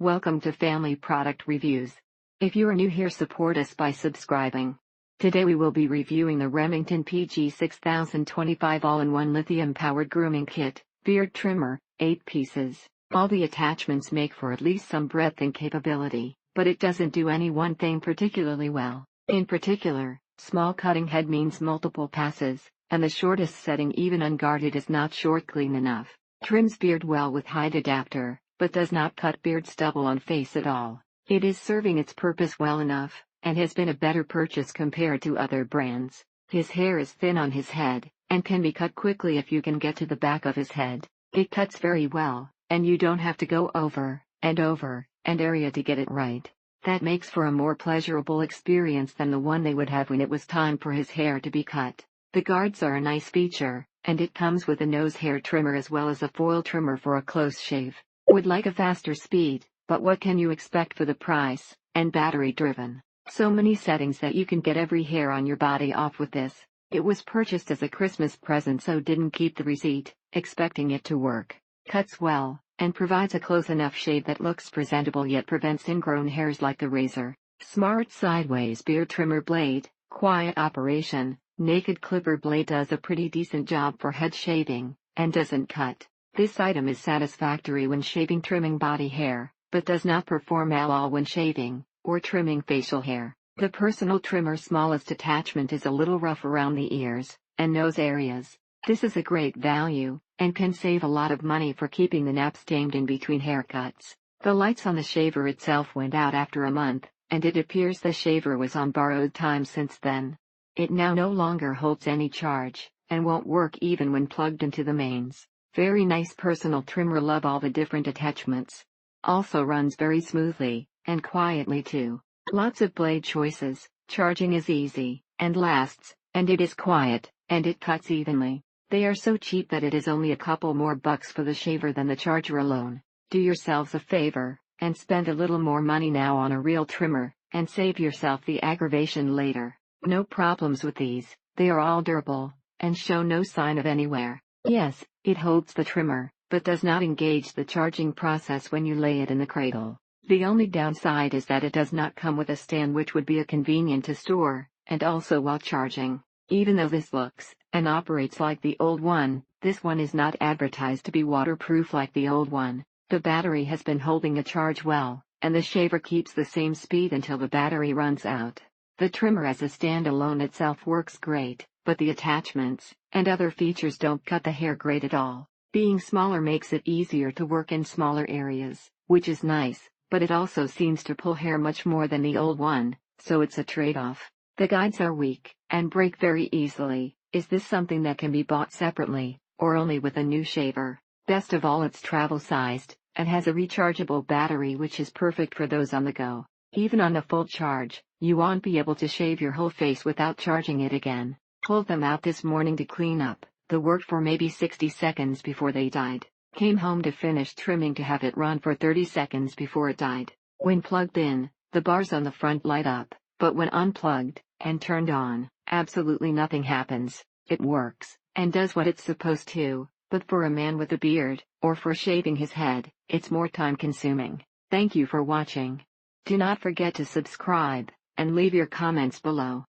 Welcome to Family Product Reviews. If you are new here, support us by subscribing. Today we will be reviewing the Remington PG 6025 all-in-one lithium-powered grooming kit, beard trimmer, 8 pieces. All the attachments make for at least some breadth and capability, but it doesn't do any one thing particularly well. In particular, small cutting head means multiple passes, and the shortest setting even unguarded is not short clean enough. Trims beard well with height adapter, but does not cut beard stubble on face at all. It is serving its purpose well enough, and has been a better purchase compared to other brands. His hair is thin on his head, and can be cut quickly if you can get to the back of his head. It cuts very well, and you don't have to go over and area to get it right. That makes for a more pleasurable experience than the one they would have when it was time for his hair to be cut. The guards are a nice feature, and it comes with a nose hair trimmer as well as a foil trimmer for a close shave. Would like a faster speed, but what can you expect for the price, and battery driven? So many settings that you can get every hair on your body off with this. It was purchased as a Christmas present, so didn't keep the receipt, expecting it to work. Cuts well, and provides a close enough shave that looks presentable yet prevents ingrown hairs like the razor. Smart sideways beard trimmer blade, quiet operation, naked clipper blade does a pretty decent job for head shaving, and doesn't cut. This item is satisfactory when shaving trimming body hair, but does not perform at all when shaving, or trimming facial hair. The personal trimmer smallest attachment is a little rough around the ears and nose areas. This is a great value, and can save a lot of money for keeping the naps tamed in between haircuts. The lights on the shaver itself went out after a month, and it appears the shaver was on borrowed time since then. It now no longer holds any charge, and won't work even when plugged into the mains. Very nice personal trimmer, love all the different attachments. Also runs very smoothly, and quietly too. Lots of blade choices, charging is easy, and lasts, and it is quiet, and it cuts evenly. They are so cheap that it is only a couple more bucks for the shaver than the charger alone. Do yourselves a favor, and spend a little more money now on a real trimmer, and save yourself the aggravation later. No problems with these, they are all durable, and show no sign of any wear. Yes, it holds the trimmer, but does not engage the charging process when you lay it in the cradle. The only downside is that it does not come with a stand, which would be a convenient to store, and also while charging. Even though this looks and operates like the old one, this one is not advertised to be waterproof like the old one. The battery has been holding a charge well, and the shaver keeps the same speed until the battery runs out. The trimmer as a standalone itself works great, but the attachments and other features don't cut the hair great at all. Being smaller makes it easier to work in smaller areas, which is nice, but it also seems to pull hair much more than the old one, so it's a trade-off. The guides are weak, and break very easily. Is this something that can be bought separately, or only with a new shaver? Best of all, it's travel-sized, and has a rechargeable battery, which is perfect for those on the go. Even on a full charge, you won't be able to shave your whole face without charging it again. Pulled them out this morning to clean up. They worked for maybe 60 seconds before they died. Came home to finish trimming to have it run for 30 seconds before it died. When plugged in, the bars on the front light up, but when unplugged and turned on, absolutely nothing happens. It works, and does what it's supposed to, but for a man with a beard, or for shaving his head, it's more time consuming. Thank you for watching. Do not forget to subscribe, and leave your comments below.